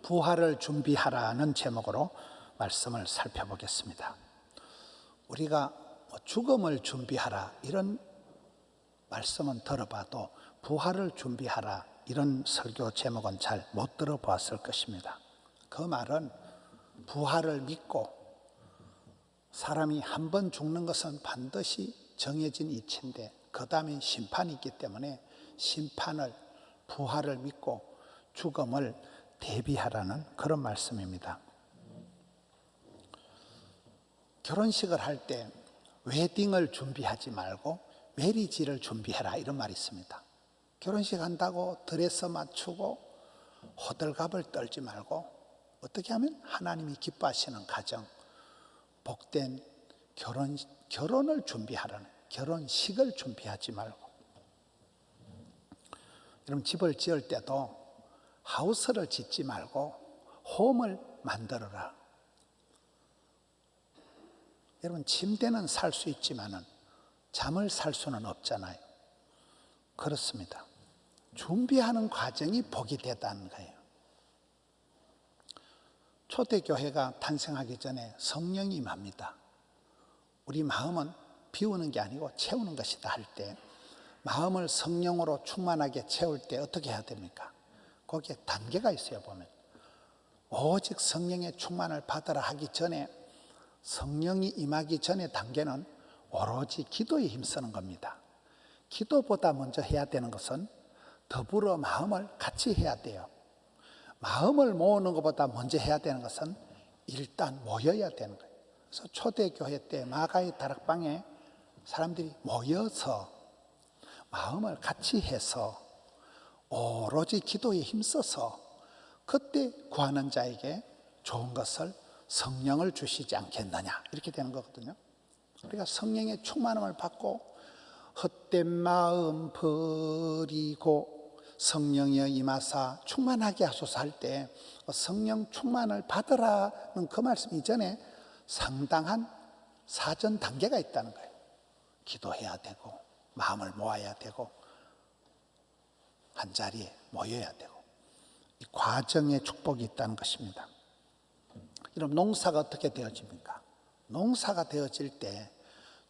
부활을 준비하라는 제목으로 말씀을 살펴보겠습니다. 우리가 죽음을 준비하라 이런 말씀은 들어봐도 부활을 준비하라 이런 설교 제목은 잘 못 들어보았을 것입니다. 그 말은 부활을 믿고 사람이 한 번 죽는 것은 반드시 정해진 이치인데 그 다음에 심판이 있기 때문에 심판을, 부활을 믿고 죽음을 대비하라는 그런 말씀입니다. 결혼식을 할 때 웨딩을 준비하지 말고 메리지를 준비해라 이런 말이 있습니다. 결혼식 한다고 드레스 맞추고 호들갑을 떨지 말고 어떻게 하면 하나님이 기뻐하시는 가정, 복된 결혼을 준비하라는, 결혼식을 준비하지 말고. 여러분, 집을 지을 때도 하우스를 짓지 말고 홈을 만들어라. 여러분, 침대는 살 수 있지만은 잠을 살 수는 없잖아요. 그렇습니다. 준비하는 과정이 복이 되다는 거예요. 초대교회가 탄생하기 전에 성령이 임합니다. 우리 마음은 비우는 게 아니고 채우는 것이다 할 때 마음을 성령으로 충만하게 채울 때 어떻게 해야 됩니까? 거기에 단계가 있어요. 보면 오직 성령의 충만을 받으라 하기 전에, 성령이 임하기 전의 단계는 오로지 기도에 힘쓰는 겁니다. 기도보다 먼저 해야 되는 것은 더불어 마음을 같이 해야 돼요. 마음을 모으는 것보다 먼저 해야 되는 것은 일단 모여야 되는 거예요. 그래서 초대교회 때 마가의 다락방에 사람들이 모여서 마음을 같이 해서 오로지 기도에 힘써서 그때 구하는 자에게 좋은 것을 성령을 주시지 않겠느냐 이렇게 되는 거거든요. 우리가 성령의 충만함을 받고 헛된 마음 버리고 성령이여 임하사 충만하게 하소서 할 때 성령 충만을 받으라는 그 말씀 이전에 상당한 사전 단계가 있다는 거예요. 기도해야 되고 마음을 모아야 되고 한 자리에 모여야 되고 이 과정에 축복이 있다는 것입니다. 그럼 농사가 어떻게 되어집니까? 농사가 되어질 때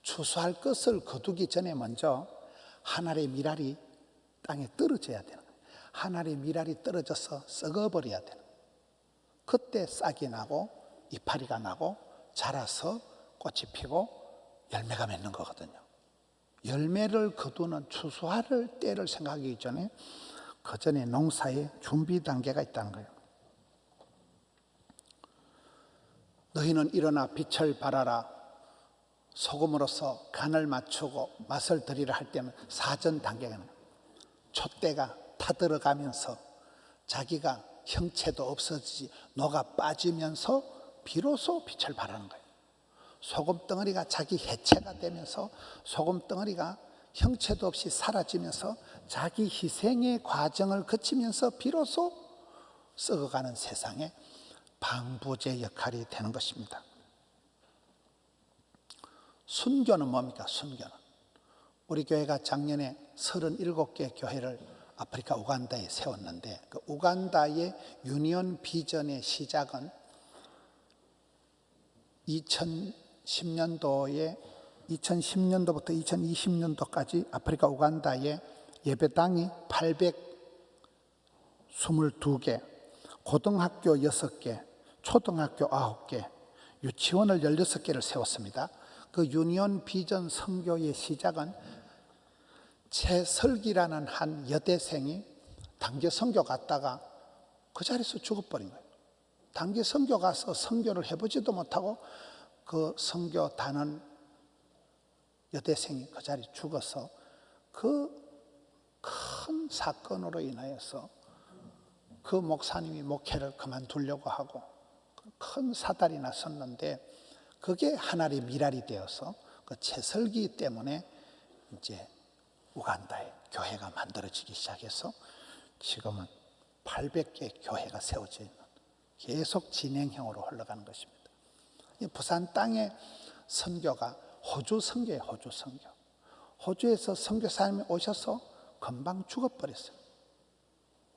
추수할 것을 거두기 전에 먼저 한 알의 밀알이 땅에 떨어져야 되는 거예요. 한 알의 밀알이 떨어져서 썩어버려야 되는 거예요. 그때 싹이 나고 이파리가 나고 자라서 꽃이 피고 열매가 맺는 거거든요. 열매를 거두는 추수할 때를 생각하기 전에 그 전에 농사의 준비 단계가 있다는 거예요. 너희는 일어나 빛을 발하라. 소금으로서 간을 맞추고 맛을 들이라 할 때는 사전 단계가 나요. 촛대가 타들어가면서 자기가 형체도 없어지지 녹아 빠지면서 비로소 빛을 발하는 거예요. 소금 덩어리가 자기 해체가 되면서 소금 덩어리가 형체도 없이 사라지면서 자기 희생의 과정을 거치면서 비로소 썩어가는 세상에 방부제 역할이 되는 것입니다. 순교는 뭡니까? 순교는 우리 교회가 작년에 37개 교회를 아프리카 우간다에 세웠는데 그 우간다의 유니온 비전의 시작은 2010년도부터 2020년도까지 아프리카 우간다의 예배당이 822개, 고등학교 6개, 초등학교 9개, 유치원을 16개를 세웠습니다. 그 유니온 비전 선교의 시작은 최설기라는 한 여대생이 단기 선교 갔다가 그 자리에서 죽어버린 거예요. 단기 선교 가서 선교를 해보지도 못하고 그 선교단은 여대생이 그 자리에 죽어서 그 큰 사건으로 인하여서 그 목사님이 목회를 그만두려고 하고 큰 사달이 났었는데 그게 하나의 미랄이 되어서 그 채설기 때문에 이제 우간다에 교회가 만들어지기 시작해서 지금은 800개 교회가 세워져 있는 계속 진행형으로 흘러가는 것입니다. 부산 땅의 선교가 호주 선교예요. 호주 선교. 호주에서 선교사님이 오셔서 금방 죽어버렸어요.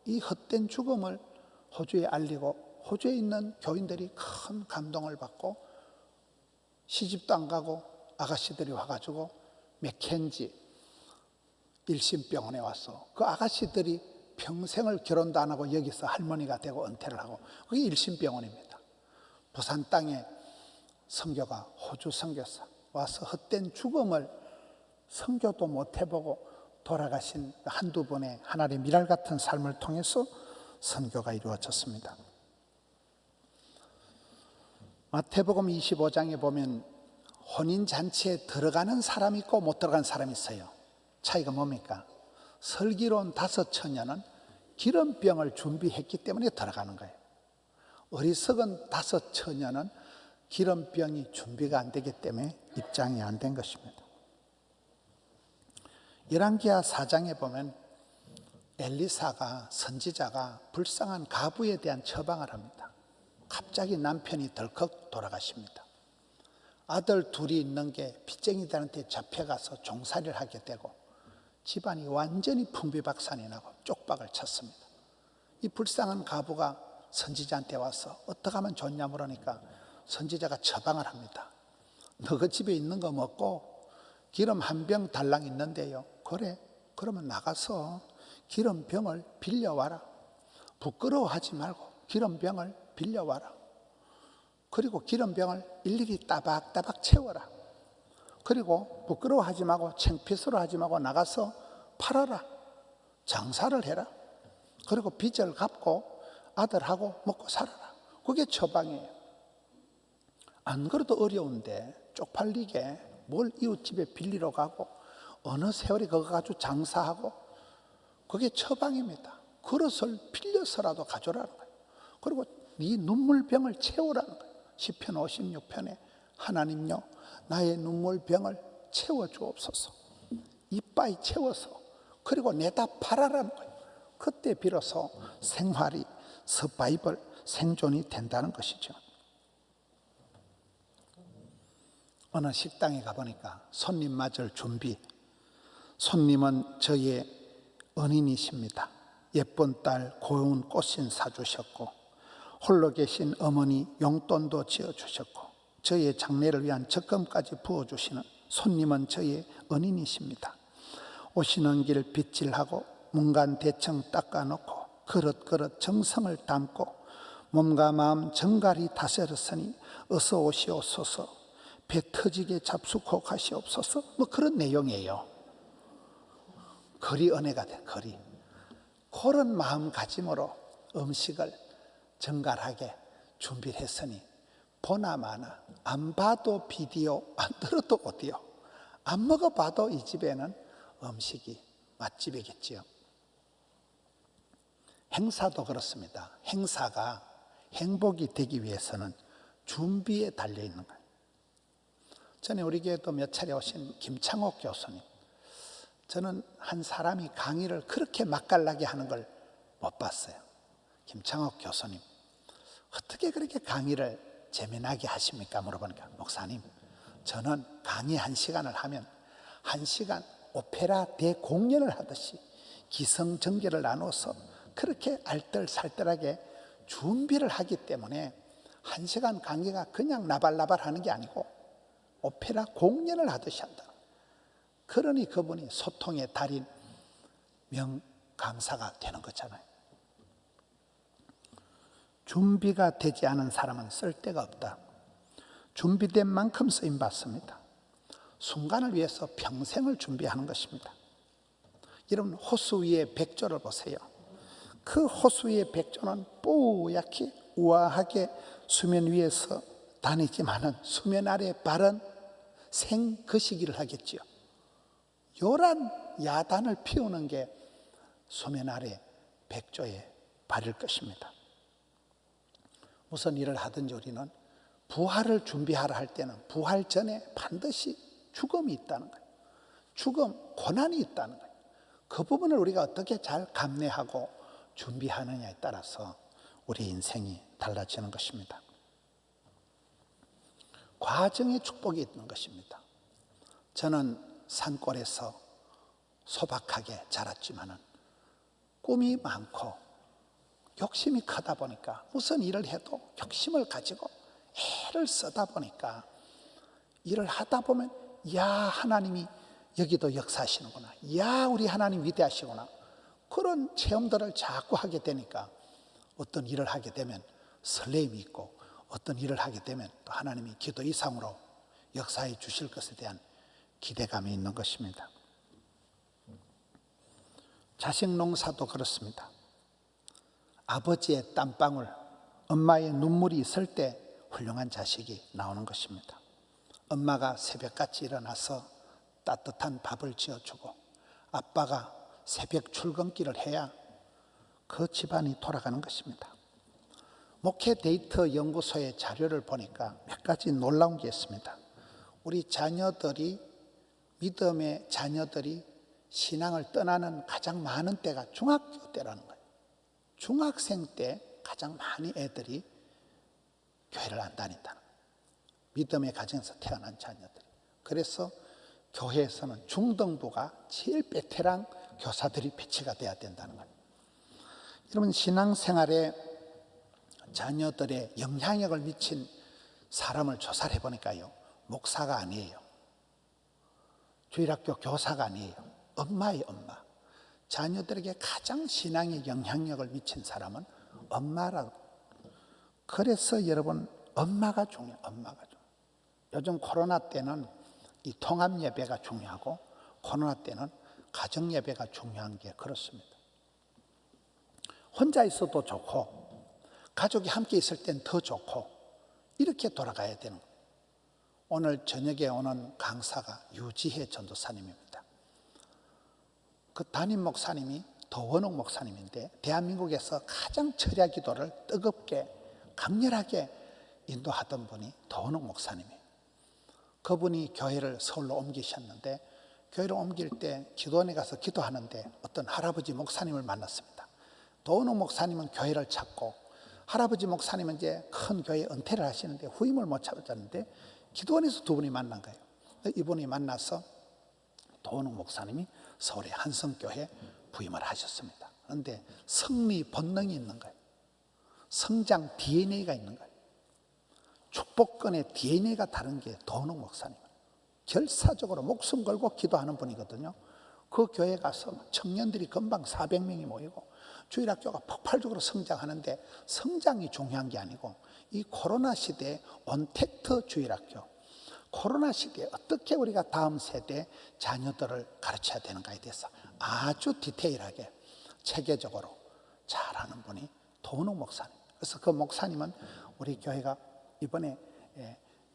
이 헛된 죽음을 호주에 알리고 호주에 있는 교인들이 큰 감동을 받고 시집도 안 가고 아가씨들이 와가지고 맥켄지 일심병원에 와서 그 아가씨들이 평생을 결혼도 안 하고 여기서 할머니가 되고 은퇴를 하고 그게 일심병원입니다. 부산 땅에 선교가 호주 선교사 와서 헛된 죽음을 선교도 못 해보고 돌아가신 한두 번의 하나님의 미랄 같은 삶을 통해서 선교가 이루어졌습니다. 마태복음 25장에 보면 혼인잔치에 들어가는 사람이 있고 못 들어가는 사람이 있어요. 차이가 뭡니까? 슬기로운 5 처녀는 기름병을 준비했기 때문에 들어가는 거예요. 어리석은 5 처녀는 기름병이 준비가 안 되기 때문에 입장이 안 된 것입니다. 열왕기하 4장에 보면 엘리사가 선지자가 불쌍한 가부에 대한 처방을 합니다. 갑자기 남편이 덜컥 돌아가십니다. 아들 둘이 있는 게 빚쟁이들한테 잡혀가서 종살이를 하게 되고 집안이 완전히 풍비박산이 나고 쪽박을 쳤습니다. 이 불쌍한 가부가 선지자한테 와서 어떻게 하면 좋냐 물으니까 선지자가 처방을 합니다. 너 그 집에 있는 거 먹고 기름 1병 달랑 있는데요. 그래, 그러면 나가서 기름병을 빌려와라. 부끄러워하지 말고 기름병을 빌려와라. 그리고 기름병을 일일이 따박따박 채워라. 그리고 부끄러워하지 말고 창피스러워 하지 말고 나가서 팔아라. 장사를 해라. 그리고 빚을 갚고 아들하고 먹고 살아라. 그게 처방이에요. 안 그래도 어려운데 쪽팔리게 뭘 이웃집에 빌리러 가고 어느 세월이 그거 가지고 장사하고 그게 처방입니다. 그릇을 빌려서라도 가져라는 거예요. 그리고 네 눈물병을 채우라는 거예요. 시편 56편에 하나님요 나의 눈물병을 채워주옵소서. 이빠이 채워서 그리고 내다 팔아라는 거예요. 그때 비로소 생활이 서바이벌 생존이 된다는 것이죠. 어느 식당에 가보니까 손님 맞을 준비. 손님은 저의 은인이십니다. 예쁜 딸 고운 꽃신 사주셨고 홀로 계신 어머니 용돈도 지어주셨고 저의 장례를 위한 적금까지 부어주시는 손님은 저의 은인이십니다. 오시는 길 빗질하고 문간 대청 닦아놓고 그릇그릇 정성을 담고 몸과 마음 정갈히 다스렸으니 어서 오시옵소서. 배 터지게 잡수콕하시옵소서. 뭐 그런 내용이에요. 거리 은혜가 돼. 거리. 그런 마음가짐으로 음식을 정갈하게 준비를 했으니 보나마나 안 봐도 비디오, 안 들어도 오디오, 안 먹어봐도 이 집에는 음식이 맛집이겠지요. 행사도 그렇습니다. 행사가 행복이 되기 위해서는 준비에 달려있는 거예요. 전에 우리 교회도 몇 차례 오신 김창옥 교수님, 저는 한 사람이 강의를 그렇게 맛깔나게 하는 걸 못 봤어요. 김창옥 교수님, 어떻게 그렇게 강의를 재미나게 하십니까? 물어보니까 목사님, 저는 강의 1시간을 하면 1시간 오페라 대공연을 하듯이 기성전결을 나눠서 그렇게 알뜰살뜰하게 준비를 하기 때문에 1시간 강의가 그냥 나발나발 하는 게 아니고 오페라 공연을 하듯이 한다. 그러니 그분이 소통의 달인 명강사가 되는 거잖아요. 준비가 되지 않은 사람은 쓸 데가 없다. 준비된 만큼 쓰임받습니다. 순간을 위해서 평생을 준비하는 것입니다. 여러분 호수 위의 백조를 보세요. 그 호수 위의 백조는 뽀얗게 우아하게 수면 위에서 다니지만은 수면 아래 발은 생거시기를 하겠지요. 요란 야단을 피우는 게 수면 아래 백조의 발일 것입니다. 무슨 일을 하든지 우리는 부활을 준비하라 할 때는 부활 전에 반드시 죽음이 있다는 거예요. 죽음, 고난이 있다는 거예요. 그 부분을 우리가 어떻게 잘 감내하고 준비하느냐에 따라서 우리 인생이 달라지는 것입니다. 과정의 축복이 있는 것입니다. 저는 산골에서 소박하게 자랐지만은 꿈이 많고 욕심이 크다 보니까 무슨 일을 해도 욕심을 가지고 애를 쓰다 보니까 일을 하다 보면 야, 하나님이 여기도 역사하시는구나, 야, 우리 하나님 위대하시구나, 그런 체험들을 자꾸 하게 되니까 어떤 일을 하게 되면 설레임이 있고, 어떤 일을 하게 되면 또 하나님이 기도 이상으로 역사해 주실 것에 대한 기대감이 있는 것입니다. 자식 농사도 그렇습니다. 아버지의 땀방울, 엄마의 눈물이 있을 때 훌륭한 자식이 나오는 것입니다. 엄마가 새벽같이 일어나서 따뜻한 밥을 지어주고 아빠가 새벽 출근길을 해야 그 집안이 돌아가는 것입니다. 목회 데이터 연구소의 자료를 보니까 몇 가지 놀라운 게 있습니다. 우리 자녀들이, 믿음의 자녀들이 신앙을 떠나는 가장 많은 때가 중학교 때라는 거예요. 중학생 때 가장 많이 애들이 교회를 안 다닌다는 거예요. 믿음의 가정에서 태어난 자녀들이. 그래서 교회에서는 중등부가 제일 베테랑 교사들이 배치가 돼야 된다는 거예요. 여러분, 신앙생활에 자녀들의 영향력을 미친 사람을 조사를 해보니까요, 목사가 아니에요, 주일학교 교사가 아니에요, 엄마예요. 엄마. 자녀들에게 가장 신앙에 영향력을 미친 사람은 엄마라고. 그래서 여러분, 엄마가 중요해요. 엄마가 중요해요. 요즘 코로나 때는 이 통합 예배가 중요하고, 코로나 때는 가정 예배가 중요한 게 그렇습니다. 혼자 있어도 좋고 가족이 함께 있을 땐 더 좋고, 이렇게 돌아가야 되는 거예요. 오늘 저녁에 오는 강사가 유지혜 전도사님입니다. 그 담임 목사님이 더원욱 목사님인데, 대한민국에서 가장 철야 기도를 뜨겁게 강렬하게 인도하던 분이 더원욱 목사님이에요. 그분이 교회를 서울로 옮기셨는데, 교회를 옮길 때 기도원에 가서 기도하는데 어떤 할아버지 목사님을 만났습니다. 더원욱 목사님은 교회를 찾고, 할아버지 목사님은 이제 큰 교회에 은퇴를 하시는데 후임을 못 찾았는데, 기도원에서 두 분이 만난 거예요. 이분이 만나서 더원욱 목사님이 서울의 한성교회에 부임을 하셨습니다. 그런데 성리 본능이 있는 거예요. 성장 DNA가 있는 거예요. 축복권의 DNA가 다른 게 더원욱 목사님. 결사적으로 목숨 걸고 기도하는 분이거든요. 그 교회 가서 청년들이 금방 400명이 모이고 주일학교가 폭발적으로 성장하는데, 성장이 중요한 게 아니고 이 코로나 시대에 온택트 주일학교, 코로나 시대에 어떻게 우리가 다음 세대 자녀들을 가르쳐야 되는가에 대해서 아주 디테일하게 체계적으로 잘하는 분이 더원욱 목사님. 그래서 그 목사님은 우리 교회가 이번에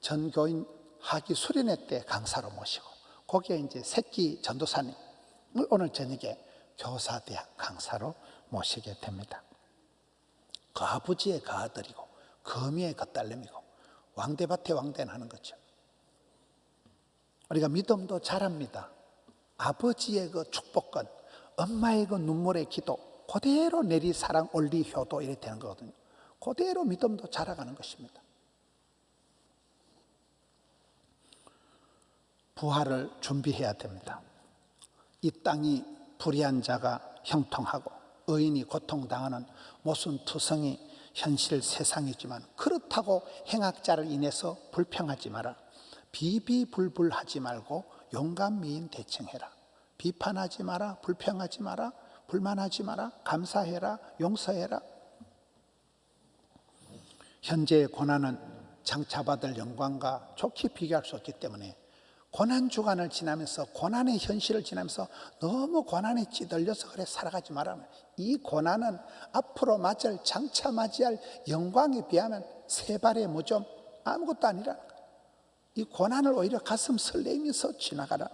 전교인 학위 수련회 때 강사로 모시고, 거기에 이제 새끼 전도사님을 오늘 저녁에 교사대학 강사로 모시게 됩니다. 그 아버지의 그 아들이고 거미의 그 딸내미고 왕대밭에 왕대는 하는 거죠. 우리가 믿음도 잘합니다. 아버지의 그 축복권, 엄마의 그 눈물의 기도 그대로 내리 사랑 올리 효도 이렇게 되는 거거든요. 그대로 믿음도 자라가는 것입니다. 부활을 준비해야 됩니다. 이 땅이 불의한 자가 형통하고 의인이 고통당하는 모순투성이 현실 세상이지만, 그렇다고 행악자를 인해서 불평하지 마라. 비비불불하지 말고 용감미인 대칭해라. 비판하지 마라, 불평하지 마라, 불만하지 마라, 감사해라, 용서해라. 현재의 고난은 장차받을 영광과 좋게 비교할 수 없기 때문에, 고난주간을 지나면서, 고난의 현실을 지나면서 너무 고난에 찌들려서 그래 살아가지 말아. 이 고난은 앞으로 맞을, 장차 맞이할 영광에 비하면 세 발의 무좀 아무것도 아니라, 이 고난을 오히려 가슴 설레이면서 지나가라.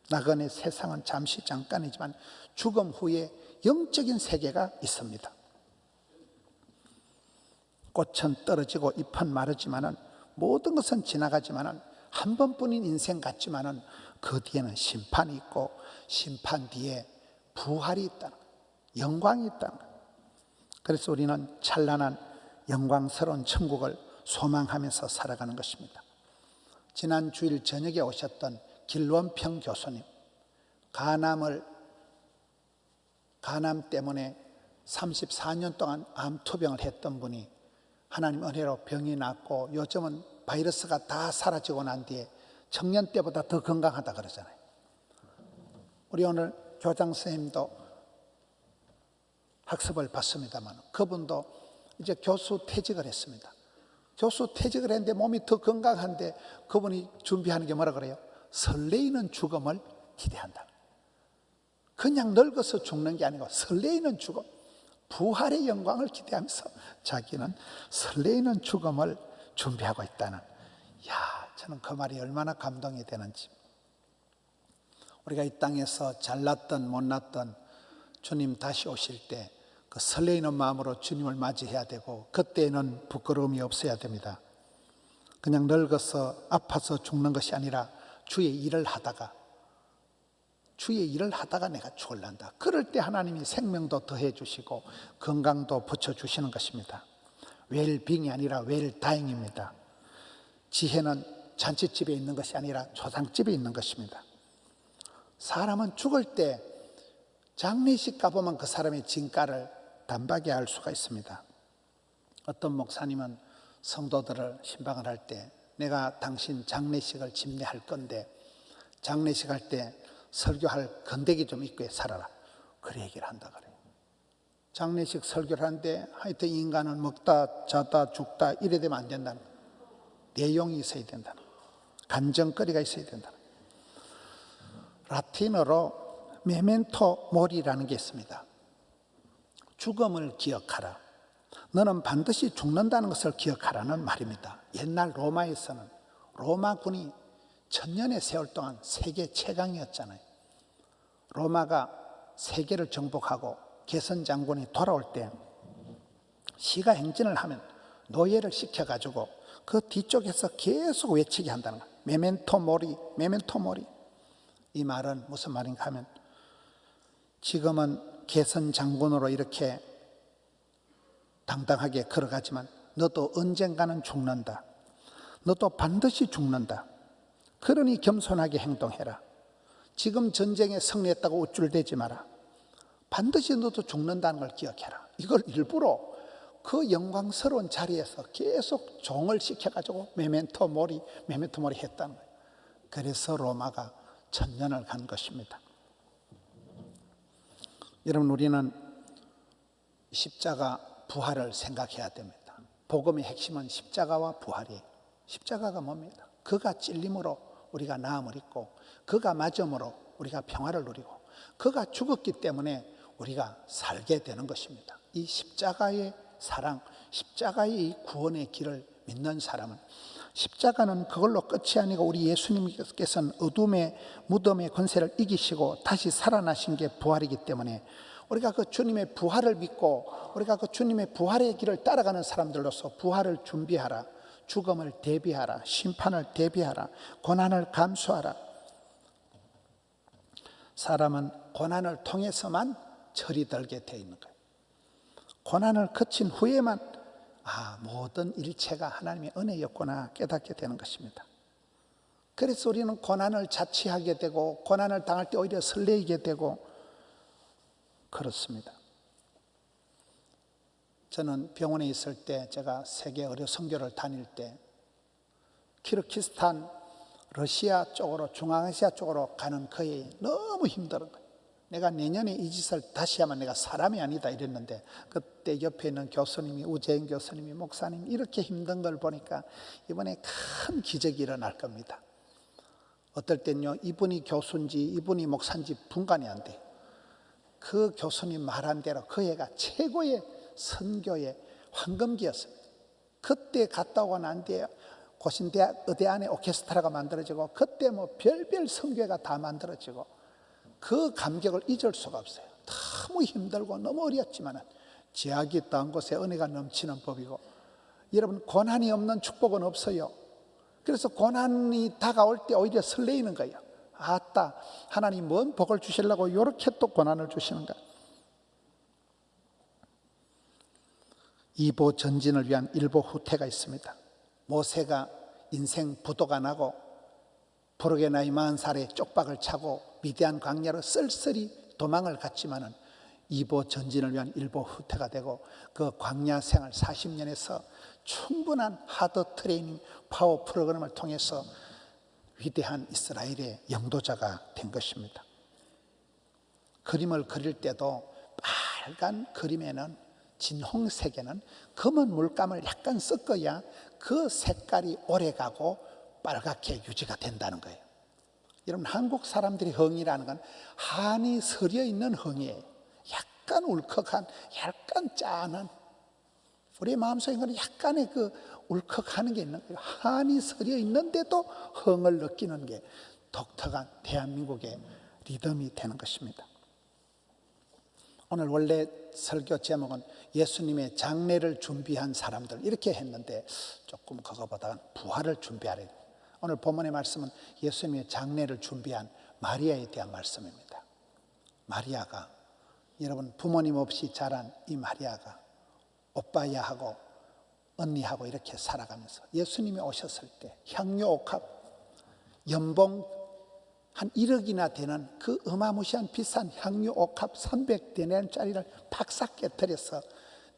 나그네 세상은 잠시 잠깐이지만 죽음 후에 영적인 세계가 있습니다. 꽃은 떨어지고 잎은 마르지만은, 모든 것은 지나가지만은, 한 번뿐인 인생 같지만은 그 뒤에는 심판이 있고, 심판 뒤에 부활이 있다는 거예요. 영광이 있다는 거예요. 그래서 우리는 찬란한 영광스러운 천국을 소망하면서 살아가는 것입니다. 지난 주일 저녁에 오셨던 길원평 교수님, 간암 때문에 34년 동안 암투병을 했던 분이 하나님 은혜로 병이 낫고 요즘은 바이러스가 다 사라지고 난 뒤에 청년 때보다 더 건강하다 그러잖아요. 우리 오늘 교장 선생님도 학습을 받습니다만 그분도 이제 교수 퇴직을 했습니다. 교수 퇴직을 했는데 몸이 더 건강한데 그분이 준비하는 게 뭐라 그래요? 설레이는 죽음을 기대한다. 그냥 늙어서 죽는 게 아니고 설레이는 죽음, 부활의 영광을 기대하면서 자기는 설레이는 죽음을 준비하고 있다는, 저는 그 말이 얼마나 감동이 되는지. 우리가 이 땅에서 잘났던 못났던 주님 다시 오실 때 그 설레이는 마음으로 주님을 맞이해야 되고, 그때는 부끄러움이 없어야 됩니다. 그냥 늙어서 아파서 죽는 것이 아니라 주의 일을 하다가 내가 죽을란다. 그럴 때 하나님이 생명도 더해 주시고 건강도 붙여주시는 것입니다. 웰빙이 아니라 웰다잉입니다. 지혜는 잔치집에 있는 것이 아니라 초상집에 있는 것입니다. 사람은 죽을 때 장례식 가보면 그 사람의 진가를 단박에 알 수가 있습니다. 어떤 목사님은 성도들을 신방을 할 때 내가 당신 장례식을 집례할 건데 장례식 할 때 설교할 건더기 좀 입고 살아라, 그래 얘기를 한다 그래요. 장례식 설교를 하는데 하여튼 인간은 먹다 자다 죽다 이래 되면 안 된다는 거예요. 내용이 있어야 된다는 거예요. 간정거리가 있어야 된다는 거예요. 라틴어로 메멘토 모리라는 게 있습니다. 죽음을 기억하라. 너는 반드시 죽는다는 것을 기억하라는 말입니다. 옛날 로마에서는 로마군이 천년의 세월 동안 세계 최강이었잖아요. 로마가 세계를 정복하고 개선 장군이 돌아올 때 시가 행진을 하면 노예를 시켜가지고 그 뒤쪽에서 계속 외치게 한다는 거예요. 메멘토 모리, 메멘토 모리. 이 말은 무슨 말인가 하면 지금은 개선 장군으로 이렇게 당당하게 걸어가지만 너도 언젠가는 죽는다. 너도 반드시 죽는다. 그러니 겸손하게 행동해라. 지금 전쟁에 승리했다고 우쭐대지 마라. 반드시 너도 죽는다는 걸 기억해라. 이걸 일부러 그 영광스러운 자리에서 계속 종을 시켜가지고 메멘토 모리 했다는 거예요. 그래서 로마가 천년을 간 것입니다. 여러분, 우리는 십자가 부활을 생각해야 됩니다. 복음의 핵심은 십자가와 부활이에요. 십자가가 뭡니까? 그가 찔림으로 우리가 나음을 입고 그가 맞음으로 우리가 평화를 누리고 그가 죽었기 때문에 우리가 살게 되는 것입니다. 이 십자가의 사랑, 십자가의 이 구원의 길을 믿는 사람은, 십자가는 그걸로 끝이 아니고 우리 예수님께서는 어둠의 무덤의 권세를 이기시고 다시 살아나신 게 부활이기 때문에 우리가 그 주님의 부활을 믿고 우리가 그 주님의 부활의 길을 따라가는 사람들로서 부활을 준비하라. 죽음을 대비하라. 심판을 대비하라. 고난을 감수하라. 사람은 고난을 통해서만 철이 들게 되어 있는 거예요. 고난을 거친 후에만 모든 일체가 하나님의 은혜였구나 깨닫게 되는 것입니다. 그래서 우리는 고난을 자취하게 되고 고난을 당할 때 오히려 설레이게 되고 그렇습니다. 저는 병원에 있을 때 제가 세계 의료 선교를 다닐 때 키르기스탄, 러시아 쪽으로 중앙아시아 쪽으로 가는 거에 너무 힘든 거예요. 내가 내년에 이 짓을 다시 하면 내가 사람이 아니다 이랬는데 그때 옆에 있는 교수님이 우재인 교수님이 목사님이 이렇게 힘든 걸 보니까 이번에 큰 기적이 일어날 겁니다. 어떨 땐요 이분이 교수인지 이분이 목사인지 분간이 안 돼요. 그 교수님 말한 대로 그 애가 최고의 선교의 황금기였습니다. 그때 갔다 오고 난 뒤에 고신대학 의대 안에 오케스트라가 만들어지고 그때 별별 선교회가 다 만들어지고 그 감격을 잊을 수가 없어요. 너무 힘들고 너무 어렵지만 제약이 있다는 곳에 은혜가 넘치는 법이고, 여러분 고난이 없는 축복은 없어요. 그래서 고난이 다가올 때 오히려 설레이는 거예요. 아따, 하나님 뭔 복을 주시려고 이렇게 또 고난을 주시는가. 이보 전진을 위한 일보 후퇴가 있습니다. 모세가 인생 부도가 나고 부르게 나이 40살에 쪽박을 차고 미디안 광야로 쓸쓸히 도망을 갔지만은 이보 전진을 위한 일보 후퇴가 되고 그 광야 생활 40년에서 충분한 하드 트레이닝 파워 프로그램을 통해서 위대한 이스라엘의 영도자가 된 것입니다. 그림을 그릴 때도 빨간 그림에는 진홍색에는 검은 물감을 약간 섞어야 그 색깔이 오래가고 빨갛게 유지가 된다는 거예요. 여러분, 한국 사람들이 흥이라는 건 한이 서려 있는 흥이에요. 약간 울컥한, 약간 짠한, 우리 마음속에 약간의 그 울컥하는 게 있는 거예요. 한이 서려 있는데도 흥을 느끼는 게 독특한 대한민국의 리듬이 되는 것입니다. 오늘 원래 설교 제목은 예수님의 장례를 준비한 사람들 이렇게 했는데 조금 그거보다는 부활을 준비하래. 오늘 본문의 말씀은 예수님의 장례를 준비한 마리아에 대한 말씀입니다. 마리아가, 여러분, 부모님 없이 자란 이 마리아가 오빠야 하고 언니하고 이렇게 살아가면서 예수님이 오셨을 때 향유 옥합, 연봉 한 1억이나 되는 그 어마무시한 비싼 향유 옥합 300데나리온짜리를 팍싹 깨뜨려서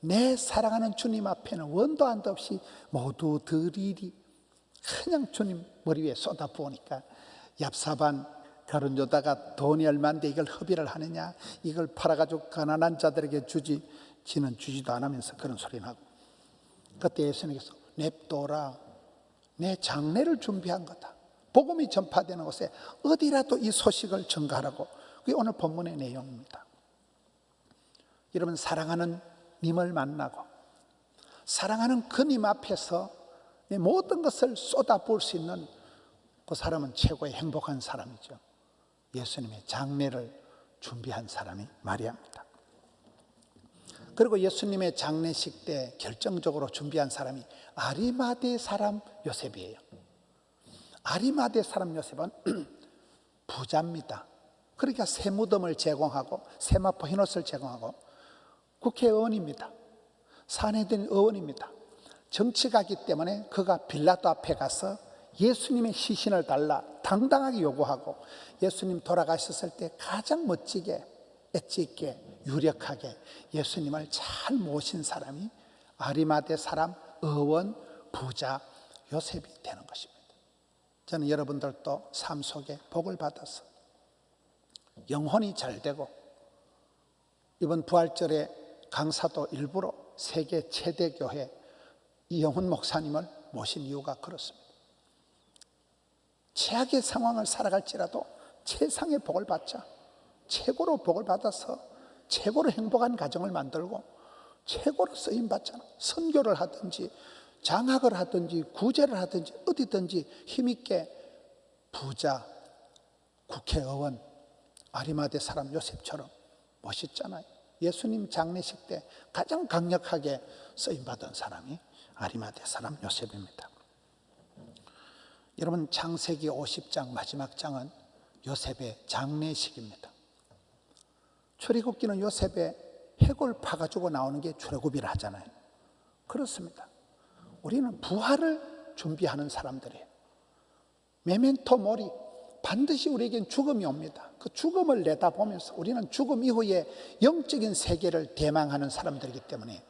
내 사랑하는 주님 앞에는 원도 한도 없이 모두 드리리 그냥 주님 머리 위에 쏟아부으니까 얍삽한 가룟유다가 돈이 얼마인데 이걸 허비를 하느냐, 이걸 팔아가지고 가난한 자들에게 주지, 지는 주지도 않으면서 그런 소리를 하고, 그때 예수님께서 냅둬라, 내 장례를 준비한 거다. 복음이 전파되는 곳에 어디라도 이 소식을 전가하라고. 그게 오늘 본문의 내용입니다. 여러분, 사랑하는 님을 만나고 사랑하는 그 님 앞에서 내 모든 것을 쏟아부을 수 있는 그 사람은 최고의 행복한 사람이죠. 예수님의 장례를 준비한 사람이 마리아입니다. 그리고 예수님의 장례식 때 결정적으로 준비한 사람이 아리마대 사람 요셉이에요. 아리마대 사람 요셉은 부자입니다. 그러니까 새 무덤을 제공하고 세마포 흰옷을 제공하고 국회의원입니다. 산헤드린 의원입니다. 정치가기 때문에 그가 빌라도 앞에 가서 예수님의 시신을 달라 당당하게 요구하고 예수님 돌아가셨을 때 가장 멋지게 엣지 있게 유력하게 예수님을 잘 모신 사람이 아리마대 사람 의원 부자 요셉이 되는 것입니다. 저는 여러분들도 삶 속에 복을 받아서 영혼이 잘 되고 이번 부활절에 강사도 일부러 세계 최대 교회 이영훈 목사님을 모신 이유가 그렇습니다. 최악의 상황을 살아갈지라도 최상의 복을 받자, 최고로 복을 받아서 최고로 행복한 가정을 만들고 최고로 쓰임받잖아. 선교를 하든지 장학을 하든지 구제를 하든지 어디든지 힘있게 부자, 국회의원, 아리마대 사람 요셉처럼 멋있잖아요. 예수님 장례식 때 가장 강력하게 쓰임받은 사람이 아리마대 사람 요셉입니다. 여러분, 창세기 50장 마지막 장은 요셉의 장례식입니다. 출애굽기는 요셉의 해골 파가지고 나오는 게 출애굽이라 하잖아요. 그렇습니다. 우리는 부활을 준비하는 사람들이에요. 메멘토 모리, 반드시 우리에겐 죽음이 옵니다. 그 죽음을 내다보면서 우리는 죽음 이후에 영적인 세계를 대망하는 사람들이기 때문에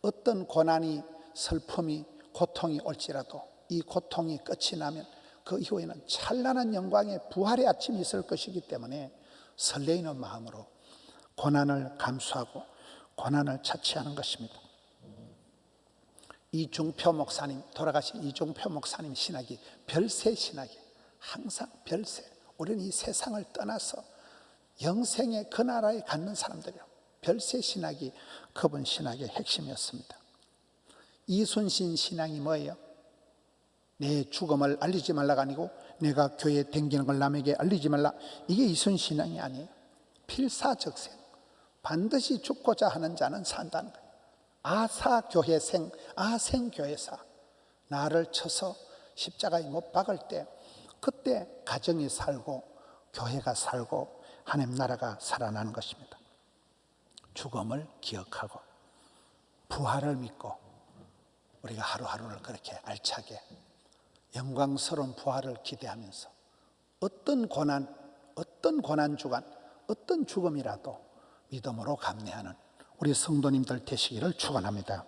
어떤 고난이, 슬픔이, 고통이 올지라도 이 고통이 끝이 나면 그 이후에는 찬란한 영광의 부활의 아침이 있을 것이기 때문에 설레이는 마음으로 고난을 감수하고 고난을 차치하는 것입니다. 이중표 목사님, 돌아가신 이중표 목사님 신학이 별세 신학이 항상 별세. 우리는 이 세상을 떠나서 영생의 그 나라에 갖는 사람들이요. 별세 신학이 그분 신학의 핵심이었습니다. 이순신 신앙이 뭐예요? 내 죽음을 알리지 말라가 아니고 내가 교회에 댕기는 걸 남에게 알리지 말라. 이게 이순신 신앙이 아니에요. 필사적생. 반드시 죽고자 하는 자는 산다는 거예요. 아사교회생, 아생교회사. 나를 쳐서 십자가에 못 박을 때 그때 가정이 살고 교회가 살고 하나님 나라가 살아나는 것입니다. 죽음을 기억하고 부활을 믿고 우리가 하루하루를 그렇게 알차게 영광스러운 부활을 기대하면서 어떤 고난 주간, 어떤 죽음이라도 믿음으로 감내하는 우리 성도님들 되시기를 축원합니다.